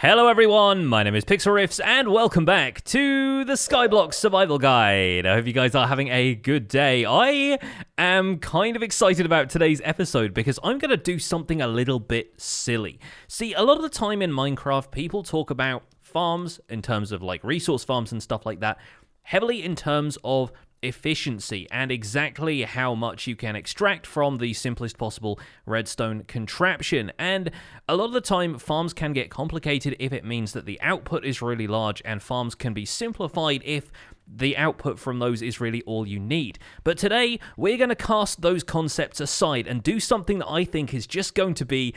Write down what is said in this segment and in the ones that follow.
Hello everyone, my name is Pixlriffs and welcome back to the Skyblock Survival Guide. I hope you guys are having a good day. I am kind of excited about today's episode because I'm going to do something a little bit silly. See, a lot of the time in Minecraft, people talk about farms in terms of like resource farms and stuff like that, heavily in terms of efficiency and exactly how much you can extract from the simplest possible redstone contraption. And a lot of the time, farms can get complicated if it means that the output is really large, and farms can be simplified if the output from those is really all you need. But today, we're going to cast those concepts aside and do something that I think is just going to be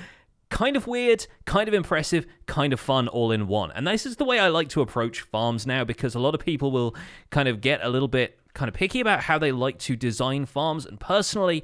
kind of weird, kind of impressive, kind of fun all in one. And this is the way I like to approach farms now, because a lot of people will kind of get a little bit kind of picky about how they like to design farms, and personally,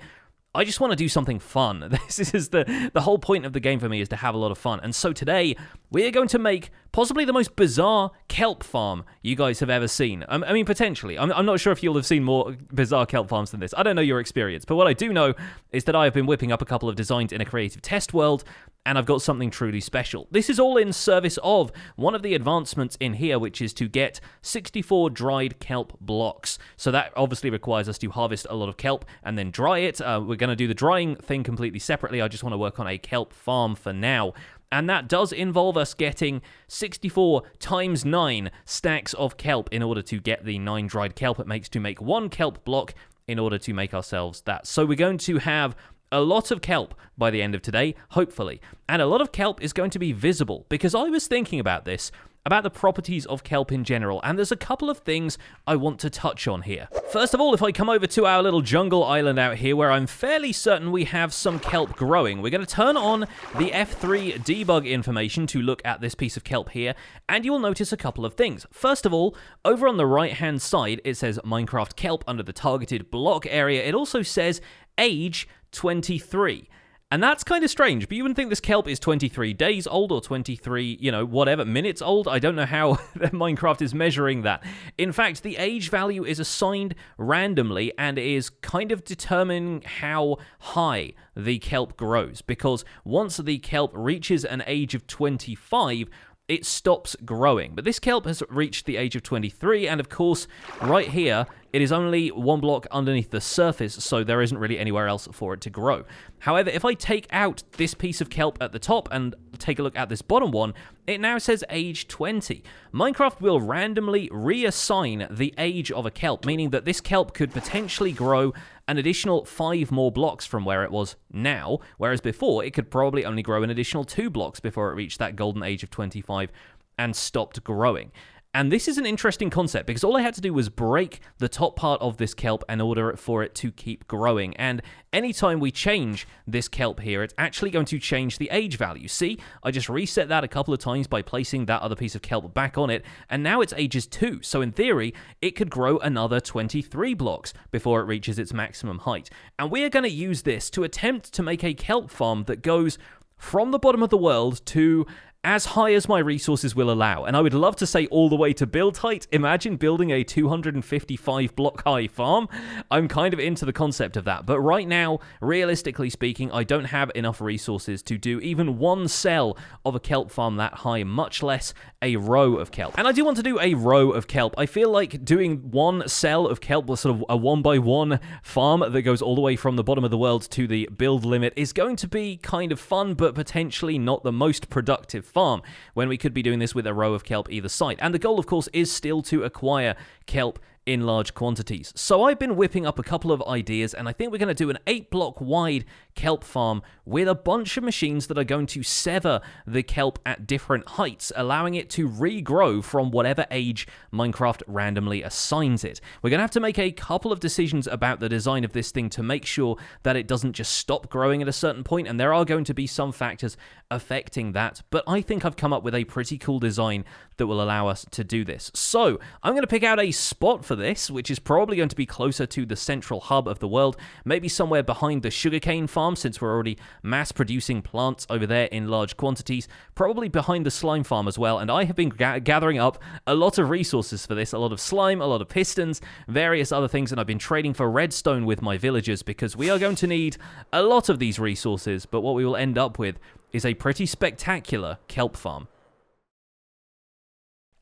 I just want to do something fun. This is the whole point of the game for me, is to have a lot of fun. And so today, we are going to make possibly the most bizarre kelp farm you guys have ever seen. I mean, potentially. I'm not sure if you'll have seen more bizarre kelp farms than this. I don't know your experience, but what I do know is that I have been whipping up a couple of designs in a creative test world, and I've got something truly special. This is all in service of one of the advancements in here, which is to get 64 dried kelp blocks. So that obviously requires us to harvest a lot of kelp and then dry it. We're going to do the drying thing completely separately. I just want to work on a kelp farm for now. And that does involve us getting 64 times 9 stacks of kelp in order to get the 9 dried kelp it makes to make 1 kelp block in order to make ourselves that. So we're going to have a lot of kelp by the end of today, hopefully. And a lot of kelp is going to be visible, because I was thinking about this, about the properties of kelp in general, and there's a couple of things I want to touch on here. First of all, if I come over to our little jungle island out here, where I'm fairly certain we have some kelp growing, we're going to turn on the F3 debug information to look at this piece of kelp here, and you will notice a couple of things. First of all, over on the right-hand side, it says Minecraft kelp under the targeted block area. It also says age 23. And that's kind of strange, but you wouldn't think this kelp is 23 days old or 23, whatever, minutes old. I don't know how Minecraft is measuring that. In fact, the age value is assigned randomly and is kind of determining how high the kelp grows, because once the kelp reaches an age of 25, it stops growing. But this kelp has reached the age of 23, and of course, right here, it is only 1 block underneath the surface, so there isn't really anywhere else for it to grow. However, if I take out this piece of kelp at the top and take a look at this bottom one, it now says age 20. Minecraft will randomly reassign the age of a kelp, meaning that this kelp could potentially grow an additional 5 more blocks from where it was now, whereas before it could probably only grow an additional 2 blocks before it reached that golden age of 25 and stopped growing. And this is an interesting concept, because all I had to do was break the top part of this kelp in order for it to keep growing. And anytime we change this kelp here, it's actually going to change the age value. See, I just reset that a couple of times by placing that other piece of kelp back on it, and now its age is 2. So in theory, it could grow another 23 blocks before it reaches its maximum height. And we are going to use this to attempt to make a kelp farm that goes from the bottom of the world to as high as my resources will allow. And I would love to say all the way to build height. Imagine building a 255 block high farm. I'm kind of into the concept of that. But right now, realistically speaking, I don't have enough resources to do even 1 cell of a kelp farm that high, much less a row of kelp. And I do want to do a row of kelp. I feel like doing 1 cell of kelp, sort of a 1x1 farm that goes all the way from the bottom of the world to the build limit, is going to be kind of fun, but potentially not the most productive farm, when we could be doing this with a row of kelp either side. And the goal, of course, is still to acquire kelp in large quantities. So I've been whipping up a couple of ideas, and I think we're going to do an 8-block wide kelp farm with a bunch of machines that are going to sever the kelp at different heights, allowing it to regrow from whatever age Minecraft randomly assigns it. We're going to have to make a couple of decisions about the design of this thing to make sure that it doesn't just stop growing at a certain point, and there are going to be some factors affecting that, but I think I've come up with a pretty cool design that will allow us to do this. So I'm going to pick out a spot for this, which is probably going to be closer to the central hub of the world, maybe somewhere behind the sugarcane farm, since we're already mass producing plants over there in large quantities, probably behind the slime farm as well. And I have been gathering up a lot of resources for this, a lot of slime, a lot of pistons, various other things, and I've been trading for redstone with my villagers, because we are going to need a lot of these resources. But what we will end up with is a pretty spectacular kelp farm.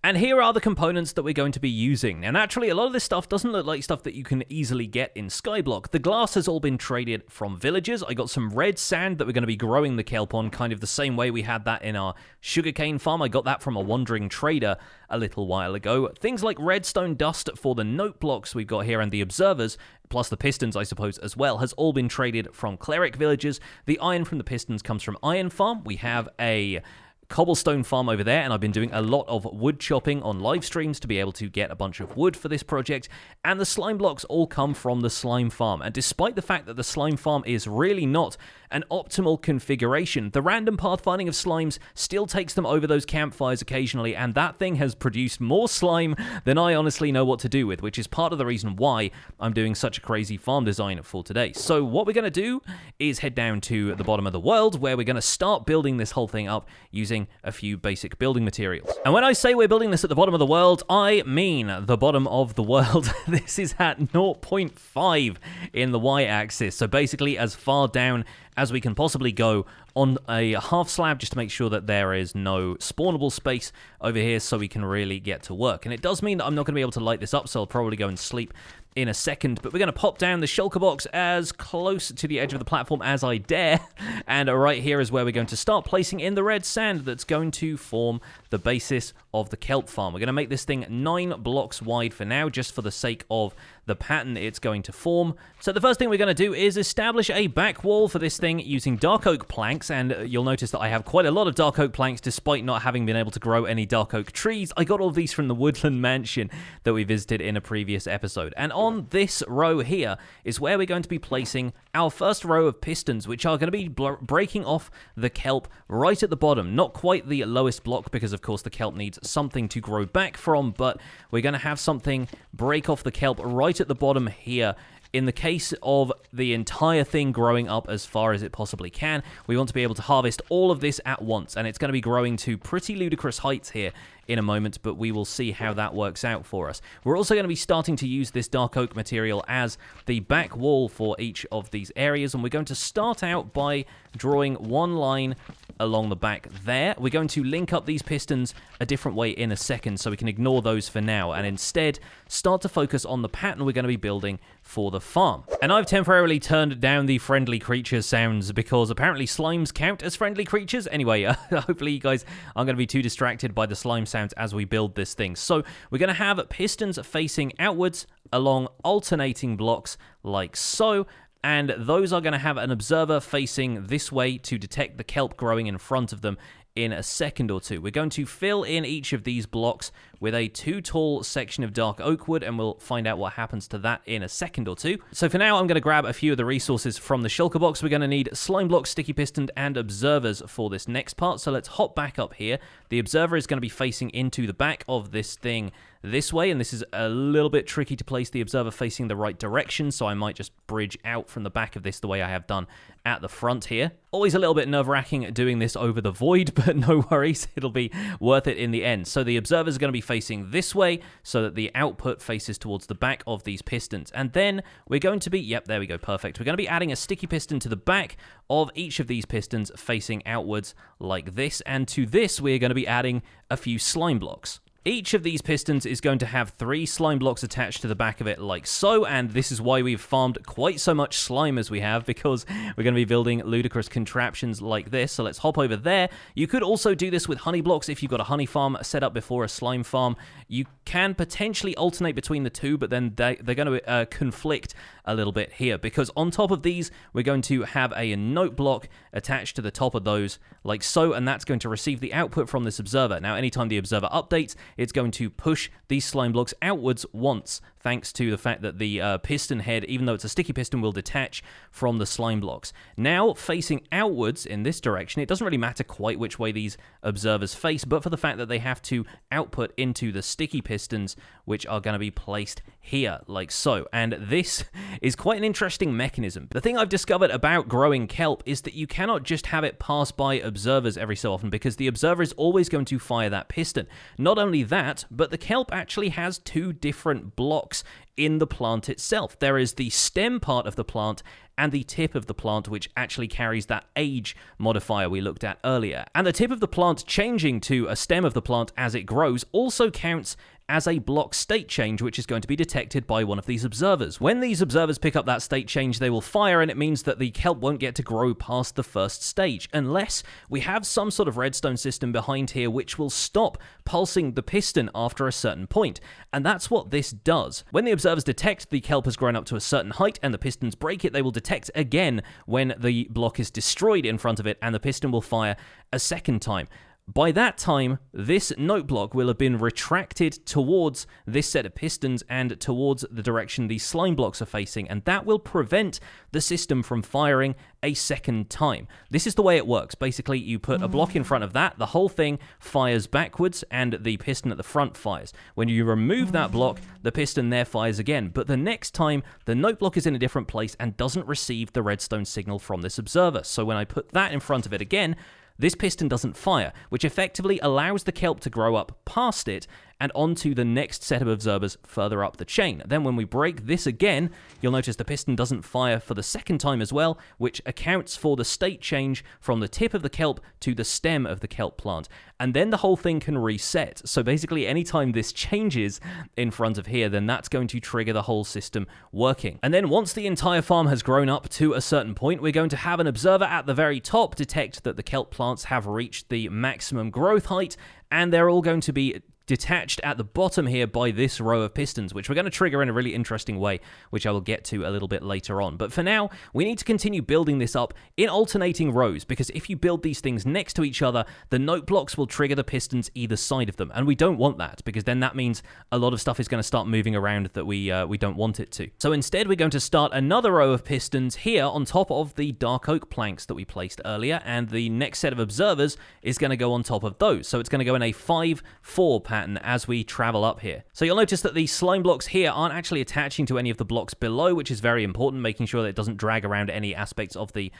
And here are the components that we're going to be using. Now, naturally, a lot of this stuff doesn't look like stuff that you can easily get in Skyblock. The glass has all been traded from villagers. I got some red sand that we're going to be growing the kelp on, kind of the same way we had that in our sugarcane farm. I got that from a wandering trader a little while ago. Things like redstone dust for the note blocks we've got here and the observers, plus the pistons, I suppose, as well, has all been traded from cleric villagers. The iron from the pistons comes from Iron Farm. We have a cobblestone farm over there, and I've been doing a lot of wood chopping on live streams to be able to get a bunch of wood for this project, and the slime blocks all come from the slime farm. And despite the fact that the slime farm is really not an optimal configuration, the random pathfinding of slimes still takes them over those campfires occasionally, and that thing has produced more slime than I honestly know what to do with, which is part of the reason why I'm doing such a crazy farm design for today. So what we're going to do is head down to the bottom of the world, where we're going to start building this whole thing up using a few basic building materials. And when I say we're building this at the bottom of the world, I mean the bottom of the world. This is at 0.5 in the y-axis, so basically as far down as we can possibly go on a half slab, just to make sure that there is no spawnable space over here so we can really get to work. And it does mean that I'm not going to be able to light this up, so I'll probably go and sleep in a second, but we're going to pop down the shulker box as close to the edge of the platform as I dare, and right here is where we're going to start placing in the red sand that's going to form the basis of the kelp farm. We're going to make this thing 9 blocks wide for now, just for the sake of the pattern it's going to form. So the first thing we're going to do is establish a back wall for this thing using dark oak planks, and you'll notice that I have quite a lot of dark oak planks despite not having been able to grow any dark oak trees. I got all these from the woodland mansion that we visited in a previous episode, and on this row here is where we're going to be placing our first row of pistons, which are going to be breaking off the kelp right at the bottom. Not quite the lowest block, because of course the kelp needs something to grow back from, but we're going to have something break off the kelp right at the bottom here. In the case of the entire thing growing up as far as it possibly can, we want to be able to harvest all of this at once, and it's going to be growing to pretty ludicrous heights here in a moment, but we will see how that works out for us. We're also going to be starting to use this dark oak material as the back wall for each of these areas, and we're going to start out by drawing one line along the back there. We're going to link up these pistons a different way in a second, so we can ignore those for now, and instead start to focus on the pattern we're going to be building for the farm. And I've temporarily turned down the friendly creature sounds because apparently slimes count as friendly creatures. Anyway, hopefully you guys aren't going to be too distracted by the slime sounds as we build this thing. So we're going to have pistons facing outwards along alternating blocks like so, and those are going to have an observer facing this way to detect the kelp growing in front of them in a second or two. We're going to fill in each of these blocks with a 2 tall section of dark oak wood, and we'll find out what happens to that in a second or two. So for now, I'm going to grab a few of the resources from the shulker box. We're going to need slime blocks, sticky piston, and observers for this next part. So let's hop back up here. The observer is going to be facing into the back of this thing this way, and this is a little bit tricky to place the observer facing the right direction, so I might just bridge out from the back of this the way I have done at the front here. Always a little bit nerve-wracking doing this over the void, but no worries, it'll be worth it in the end. So the observers are going to be facing this way so that the output faces towards the back of these pistons. And then we're going to be, yep, there we go, perfect. We're going to be adding a sticky piston to the back of each of these pistons facing outwards like this, and to this we're going to be adding a few slime blocks. Each of these pistons is going to have 3 slime blocks attached to the back of it like so, and this is why we've farmed quite so much slime as we have, because we're going to be building ludicrous contraptions like this. So let's hop over there. You could also do this with honey blocks if you've got a honey farm set up before a slime farm. You can potentially alternate between the two, but then they're going to conflict a little bit here, because on top of these we're going to have a note block attached to the top of those like so, and that's going to receive the output from this observer. Now anytime the observer updates, it's going to push these slime blocks outwards once, thanks to the fact that the piston head, even though it's a sticky piston, will detach from the slime blocks. Now, facing outwards in this direction, it doesn't really matter quite which way these observers face, but for the fact that they have to output into the sticky pistons, which are going to be placed here, like so. And this is quite an interesting mechanism. The thing I've discovered about growing kelp is that you cannot just have it pass by observers every so often, because the observer is always going to fire that piston. Not only that, but the kelp actually has 2 different blocks in the plant itself. There is the stem part of the plant and the tip of the plant, which actually carries that age modifier we looked at earlier. And the tip of the plant changing to a stem of the plant as it grows also counts as a block state change, which is going to be detected by one of these observers. When these observers pick up that state change, they will fire, and it means that the kelp won't get to grow past the first stage, unless we have some sort of redstone system behind here which will stop pulsing the piston after a certain point. And that's what this does. When the observers detect the kelp has grown up to a certain height and the pistons break it, they will detect again when the block is destroyed in front of it, and the piston will fire a second time. By that time, this note block will have been retracted towards this set of pistons and towards the direction these slime blocks are facing, and that will prevent the system from firing a second time. This is the way it works. Basically, you put a block in front of that, the whole thing fires backwards, and the piston at the front fires. When you remove that block, the piston there fires again, but the next time, the note block is in a different place and doesn't receive the redstone signal from this observer. So when I put that in front of it again, this piston doesn't fire, which effectively allows the kelp to grow up past it and onto the next set of observers further up the chain. Then when we break this again, you'll notice the piston doesn't fire for the second time as well, which accounts for the state change from the tip of the kelp to the stem of the kelp plant. And then the whole thing can reset. So basically, anytime this changes in front of here, then that's going to trigger the whole system working. And then once the entire farm has grown up to a certain point, we're going to have an observer at the very top detect that the kelp plants have reached the maximum growth height, and they're all going to be detached at the bottom here by this row of pistons, which we're going to trigger in a really interesting way, which I will get to a little bit later on. But for now, we need to continue building this up in alternating rows, because if you build these things next to each other, the note blocks will trigger the pistons either side of them, and we don't want that, because then that means a lot of stuff is going to start moving around that we don't want it to. So instead, we're going to start another row of pistons here on top of the dark oak planks that we placed earlier, and the next set of observers is going to go on top of those. So it's going to go in a 5-4 pattern as we travel up here. So you'll notice that the slime blocks here aren't actually attaching to any of the blocks below, which is very important, making sure that it doesn't drag around any aspects of the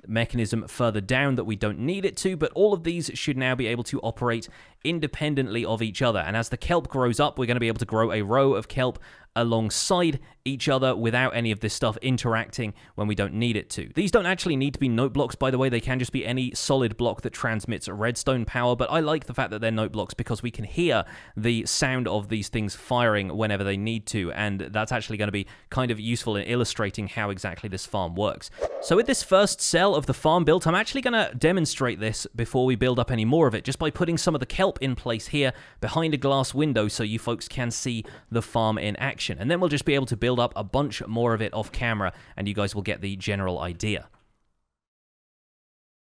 mechanism further down that we don't need it to, but all of these should now be able to operate independently of each other. And as the kelp grows up, we're going to be able to grow a row of kelp alongside each other without any of this stuff interacting when we don't need it to. These don't actually need to be note blocks, by the way. They can just be any solid block that transmits redstone power, but I like the fact that they're note blocks because we can hear the sound of these things firing whenever they need to, and that's actually going to be kind of useful in illustrating how exactly this farm works. So with this first cell of the farm built, I'm actually going to demonstrate this before we build up any more of it, just by putting some of the kelp in place here behind a glass window so you folks can see the farm in action. And then we'll just be able to build up a bunch more of it off camera, and you guys will get the general idea.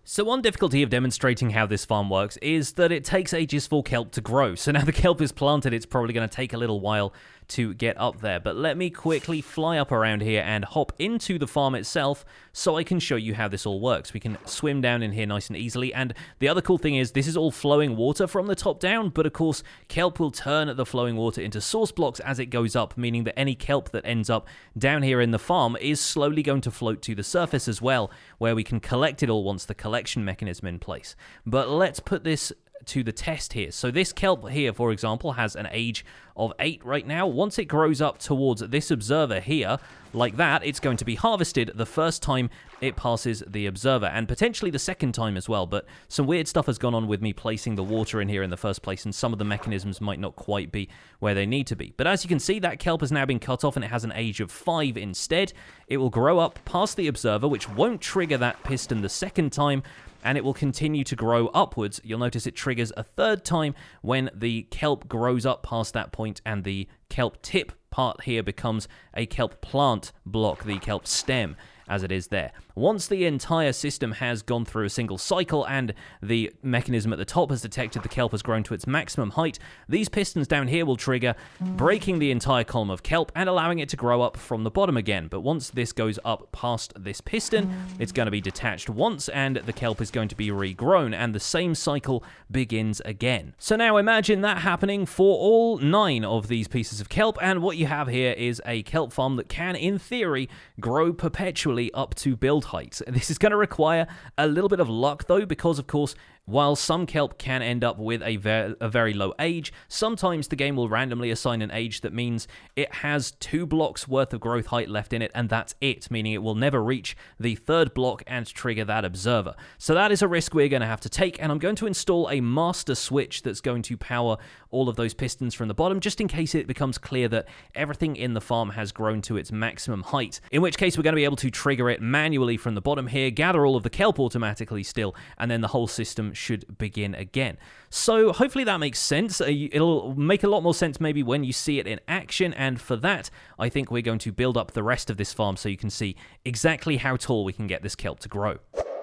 So one difficulty of demonstrating how this farm works is that it takes ages for kelp to grow. So now the kelp is planted, it's probably going to take a little while to get up there. But let me quickly fly up around here and hop into the farm itself so I can show you how this all works. We can swim down in here nice and easily. And the other cool thing is this is all flowing water from the top down, but of course kelp will turn the flowing water into source blocks as it goes up, meaning that any kelp that ends up down here in the farm is slowly going to float to the surface as well, where we can collect it all once the collection mechanism in place. But let's put this to the test here. So this kelp here, for example, has an age of 8 right now. Once it grows up towards this observer here, like that, it's going to be harvested the first time it passes the observer, and potentially the second time as well. But some weird stuff has gone on with me placing the water in here in the first place, and some of the mechanisms might not quite be where they need to be. But as you can see, that kelp has now been cut off, and it has an age of 5 instead. It will grow up past the observer, which won't trigger that piston the second time, and it will continue to grow upwards. You'll notice it triggers a third time when the kelp grows up past that point, and the kelp tip part here becomes a kelp plant block, the kelp stem, as it is there. Once the entire system has gone through a single cycle and the mechanism at the top has detected the kelp has grown to its maximum height, these pistons down here will trigger, breaking the entire column of kelp and allowing it to grow up from the bottom again. But once this goes up past this piston, it's going to be detached once and the kelp is going to be regrown, and the same cycle begins again. So now imagine that happening for all 9 of these pieces of kelp, and what you have here is a kelp farm that can, in theory, grow perpetually up to build height. This is going to require a little bit of luck though, because of course while some kelp can end up with a very low age, sometimes the game will randomly assign an age that means it has 2 blocks worth of growth height left in it, and that's it, meaning it will never reach the 3rd block and trigger that observer. So that is a risk we're going to have to take, and I'm going to install a master switch that's going to power all of those pistons from the bottom, just in case it becomes clear that everything in the farm has grown to its maximum height, in which case we're going to be able to trigger it manually from the bottom here, gather all of the kelp automatically still, and then the whole system should begin again. So hopefully that makes sense. It'll make a lot more sense maybe when you see it in action, and for that I think we're going to build up the rest of this farm so you can see exactly how tall we can get this kelp to grow.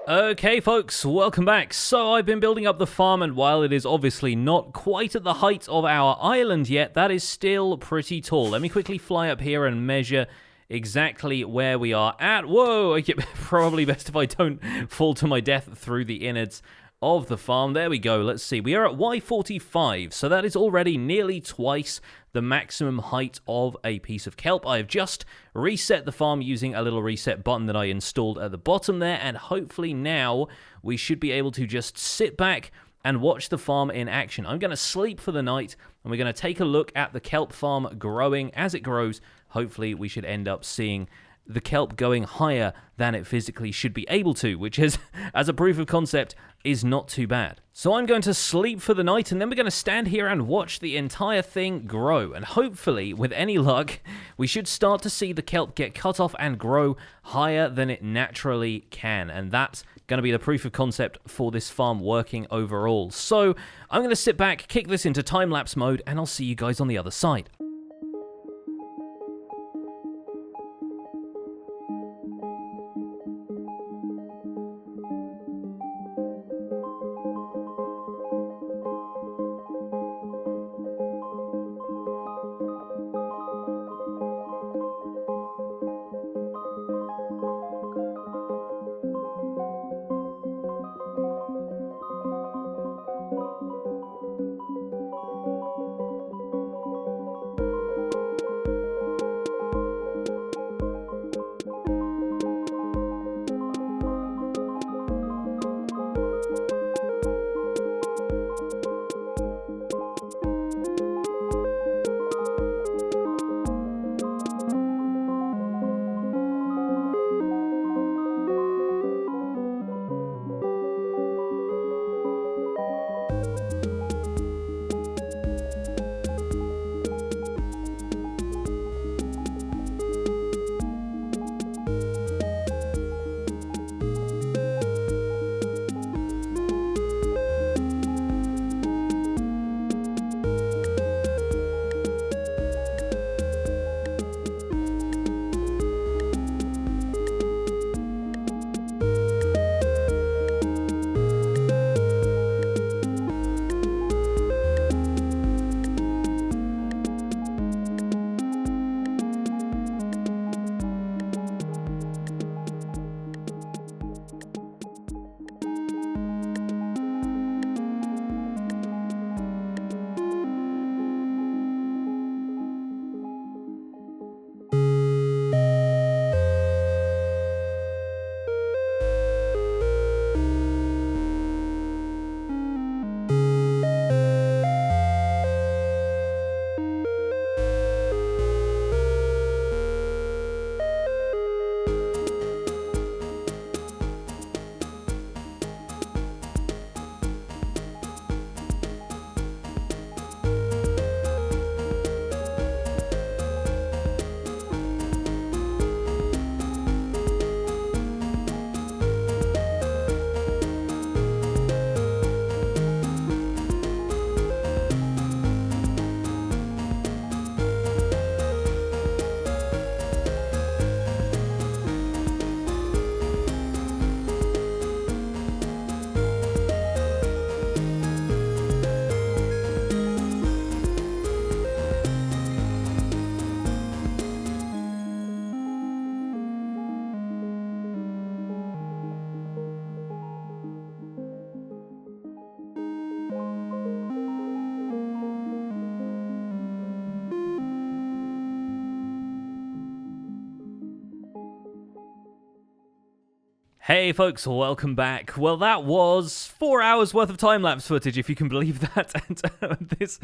Okay folks, welcome back. So I've been building up the farm, and while it is obviously not quite at the height of our island yet, that is still pretty tall. Let me quickly fly up here and measure exactly where we are at. Whoa, probably best if I don't fall to my death through the innards of the farm. There we go. Let's see. We are at Y45, so that is already nearly twice the maximum height of a piece of kelp. I have just reset the farm using a little reset button that I installed at the bottom there, and hopefully now we should be able to just sit back and watch the farm in action. I'm going to sleep for the night, and we're going to take a look at the kelp farm growing. As it grows, hopefully we should end up seeing the kelp going higher than it physically should be able to, which is, as a proof of concept, is not too bad. So I'm going to sleep for the night, and then we're going to stand here and watch the entire thing grow. And hopefully, with any luck, we should start to see the kelp get cut off and grow higher than it naturally can. And that's going to be the proof of concept for this farm working overall. So I'm going to sit back, kick this into time-lapse mode, and I'll see you guys on the other side. Hey folks, welcome back. Well, that was 4 hours worth of time-lapse footage, if you can believe that. And this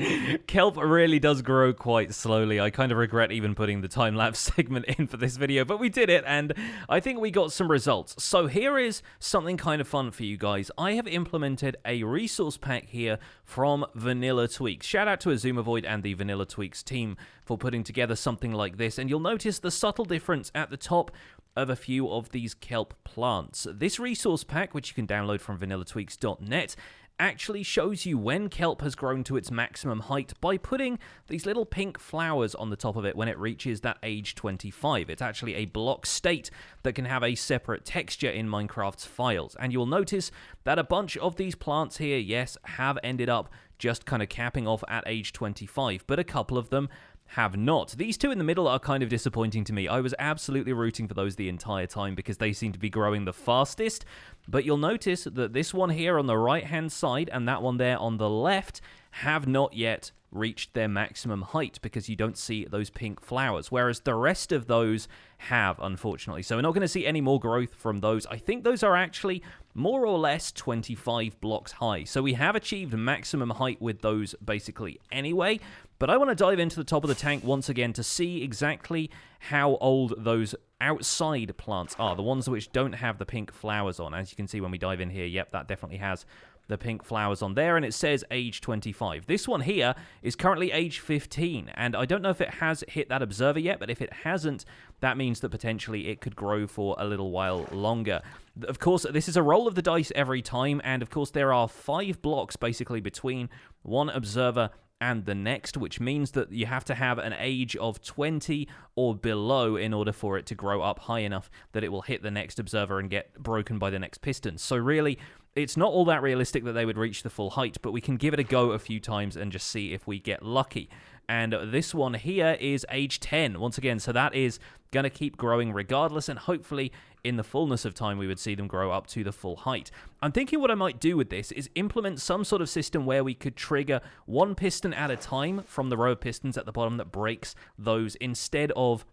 kelp really does grow quite slowly. I kind of regret even putting the time-lapse segment in for this video, but we did it, and I think we got some results. So here is something kind of fun for you guys. I have implemented a resource pack here from Vanilla Tweaks. Shout out to Azumavoid and the Vanilla Tweaks team for putting together something like this, and you'll notice the subtle difference at the top of a few of these kelp plants. This resource pack, which you can download from vanillatweaks.net, actually shows you when kelp has grown to its maximum height by putting these little pink flowers on the top of it when it reaches that age 25. It's actually a block state that can have a separate texture in Minecraft's files. And you'll notice that a bunch of these plants here, yes, have ended up just kind of capping off at age 25, but a couple of them have not. These two in the middle are kind of disappointing to me. I was absolutely rooting for those the entire time because they seem to be growing the fastest, but you'll notice that this one here on the right-hand side and that one there on the left have not yet reached their maximum height because you don't see those pink flowers, whereas the rest of those have, unfortunately. So we're not going to see any more growth from those. I think those are actually more or less 25 blocks high. So we have achieved maximum height with those basically anyway, but I want to dive into the top of the tank once again to see exactly how old those outside plants are, the ones which don't have the pink flowers on. As you can see when we dive in here, yep, that definitely has the pink flowers on there, and it says age 25. This one here is currently age 15, and I don't know if it has hit that observer yet, but if it hasn't, that means that potentially it could grow for a little while longer. Of course, this is a roll of the dice every time, and of course there are 5 blocks basically between one observer and the next, which means that you have to have an age of 20 or below in order for it to grow up high enough that it will hit the next observer and get broken by the next piston. So really, it's not all that realistic that they would reach the full height, but we can give it a go a few times and just see if we get lucky. And this one here is age 10, once again, so that is going to keep growing regardless, and hopefully in the fullness of time we would see them grow up to the full height. I'm thinking what I might do with this is implement some sort of system where we could trigger one piston at a time from the row of pistons at the bottom that breaks those instead of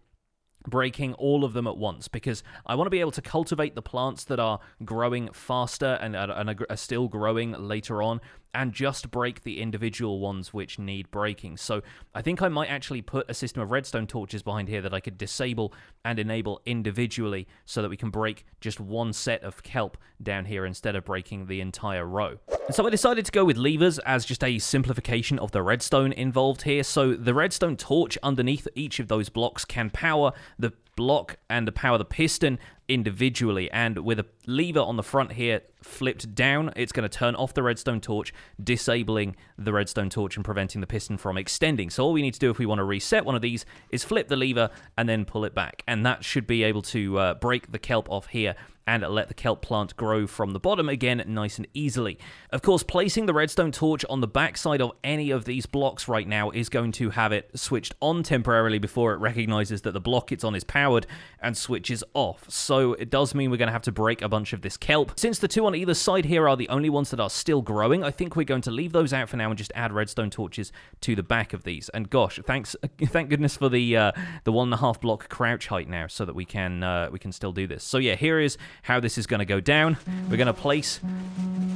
breaking all of them at once, because I want to be able to cultivate the plants that are growing faster and are still growing later on, and just break the individual ones which need breaking. So I think I might actually put a system of redstone torches behind here that I could disable and enable individually so that we can break just one set of kelp down here instead of breaking the entire row. And so I decided to go with levers as just a simplification of the redstone involved here. So the redstone torch underneath each of those blocks can power the block and power the piston individually, and with a lever on the front here flipped down, it's going to turn off the redstone torch, disabling the redstone torch and preventing the piston from extending. So all we need to do if we want to reset one of these is flip the lever and then pull it back, and that should be able to break the kelp off here and let the kelp plant grow from the bottom again nice and easily. Of course, placing the redstone torch on the backside of any of these blocks right now is going to have it switched on temporarily before it recognizes that the block it's on is powered and switches off. So it does mean we're going to have to break a bunch of this kelp. Since the two on either side here are the only ones that are still growing, I think we're going to leave those out for now and just add redstone torches to the back of these. And gosh, thank goodness for the 1.5 block crouch height now, so that we can still do this. So yeah, here is how this is going to go down. We're going to place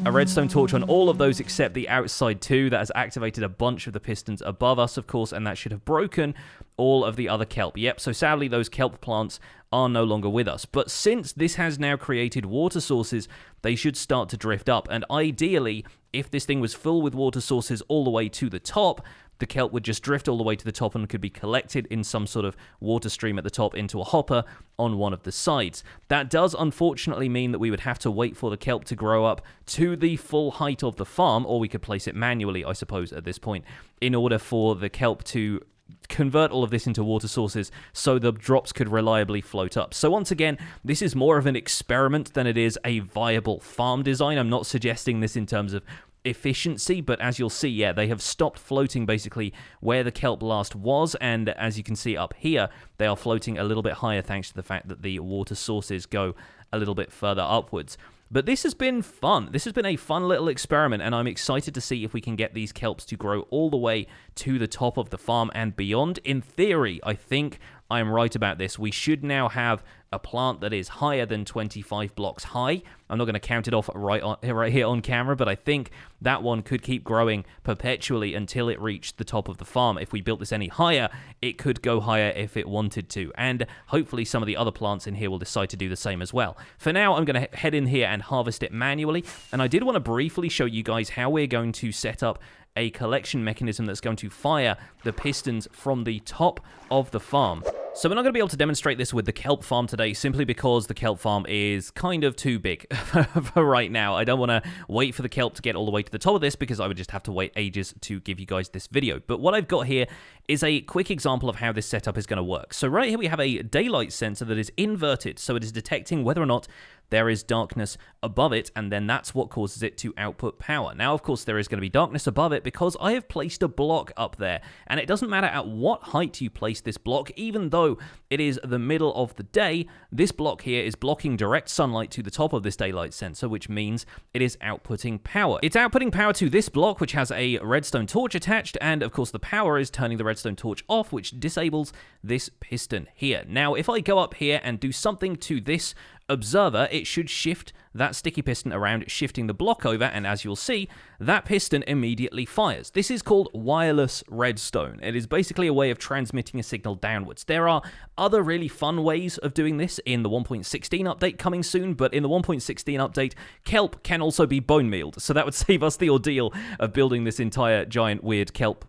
a redstone torch on all of those except the outside two. That has activated a bunch of the pistons above us, of course, and that should have broken all of the other kelp. Yep, so sadly those kelp plants are no longer with us. But since this has now created water sources, they should start to drift up. And ideally, if this thing was full with water sources all the way to the top, the kelp would just drift all the way to the top and could be collected in some sort of water stream at the top into a hopper on one of the sides. That does unfortunately mean that we would have to wait for the kelp to grow up to the full height of the farm, or we could place it manually, I suppose, at this point, in order for the kelp to convert all of this into water sources so the drops could reliably float up. So once again, this is more of an experiment than it is a viable farm design. I'm not suggesting this in terms of efficiency, but as you'll see, yeah, they have stopped floating basically where the kelp last was, and as you can see up here, they are floating a little bit higher thanks to the fact that the water sources go a little bit further upwards. But this has been fun. This has been a fun little experiment, and I'm excited to see if we can get these kelps to grow all the way to the top of the farm and beyond. In theory, I think I am right about this. We should now have a plant that is higher than 25 blocks high. I'm not going to count it off right here on camera, but I think that one could keep growing perpetually until it reached the top of the farm. If we built this any higher, it could go higher if it wanted to, and hopefully some of the other plants in here will decide to do the same as well. For now, I'm going to head in here and harvest it manually, and I did want to briefly show you guys how we're going to set up a collection mechanism that's going to fire the pistons from the top of the farm. So we're not going to be able to demonstrate this with the kelp farm today, simply because the kelp farm is kind of too big for right now. I don't want to wait for the kelp to get all the way to the top of this, because I would just have to wait ages to give you guys this video. But what I've got here is a quick example of how this setup is going to work. So right here we have a daylight sensor that is inverted, so it is detecting whether or not there is darkness above it, and then that's what causes it to output power. Now, of course, there is going to be darkness above it because I have placed a block up there, and it doesn't matter at what height you place this block, even though it is the middle of the day, this block here is blocking direct sunlight to the top of this daylight sensor, which means it is outputting power. It's outputting power to this block, which has a redstone torch attached, and of course the power is turning the redstone torch off, which disables this piston here. Now, if I go up here and do something to this observer, it should shift that sticky piston around, shifting the block over, and as you'll see, that piston immediately fires. This is called wireless redstone. It is basically a way of transmitting a signal downwards. There are other really fun ways of doing this in the 1.16 update coming soon, but in the 1.16 update, kelp can also be bone mealed, so that would save us the ordeal of building this entire giant weird kelp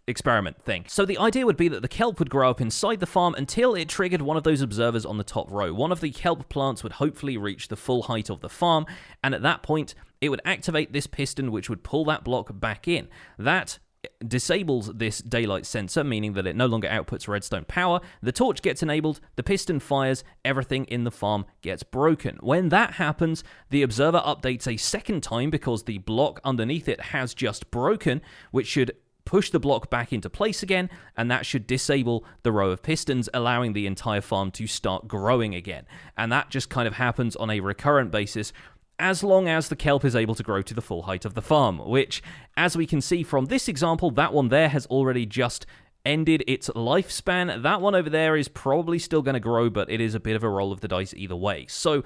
experiment thing. So the idea would be that the kelp would grow up inside the farm until it triggered one of those observers on the top row. One of the kelp plants would hopefully reach the full height of the farm, and at that point, it would activate this piston, which would pull that block back in. That disables this daylight sensor, meaning that it no longer outputs redstone power. The torch gets enabled, the piston fires, everything in the farm gets broken. When that happens, the observer updates a second time because the block underneath it has just broken, which should push the block back into place again, and that should disable the row of pistons, allowing the entire farm to start growing again. And that just kind of happens on a recurrent basis, as long as the kelp is able to grow to the full height of the farm, which, as we can see from this example, that one there has already just ended its lifespan. That one over there is probably still going to grow, but it is a bit of a roll of the dice either way. So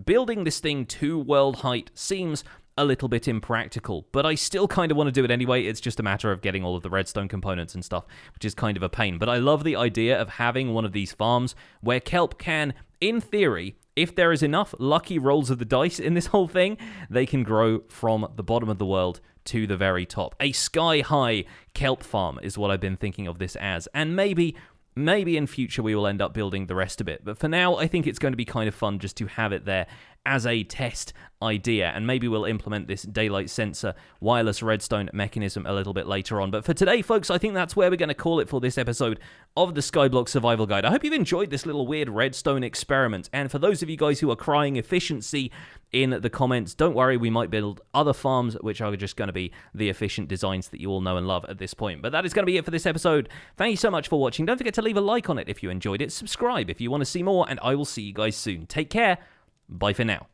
building this thing to world height seems a little bit impractical, but I still kind of want to do it anyway. It's just a matter of getting all of the redstone components and stuff, which is kind of a pain. But I love the idea of having one of these farms where kelp can, in theory, if there is enough lucky rolls of the dice in this whole thing, they can grow from the bottom of the world to the very top. A sky-high kelp farm is what I've been thinking of this as, and maybe in future we will end up building the rest of it. But for now, I think it's going to be kind of fun just to have it there as a test idea, and maybe we'll implement this daylight sensor wireless redstone mechanism a little bit later on. But for today, folks, I think that's where we're going to call it for this episode of the Skyblock Survival Guide. I hope you've enjoyed this little weird redstone experiment, and for those of you guys who are crying efficiency in the comments, don't worry, we might build other farms which are just going to be the efficient designs that you all know and love at this point. But that is going to be it for this episode. Thank you so much for watching. Don't forget to leave a like on it if you enjoyed it, subscribe if you want to see more, and I will see you guys soon. Take care. Bye for now.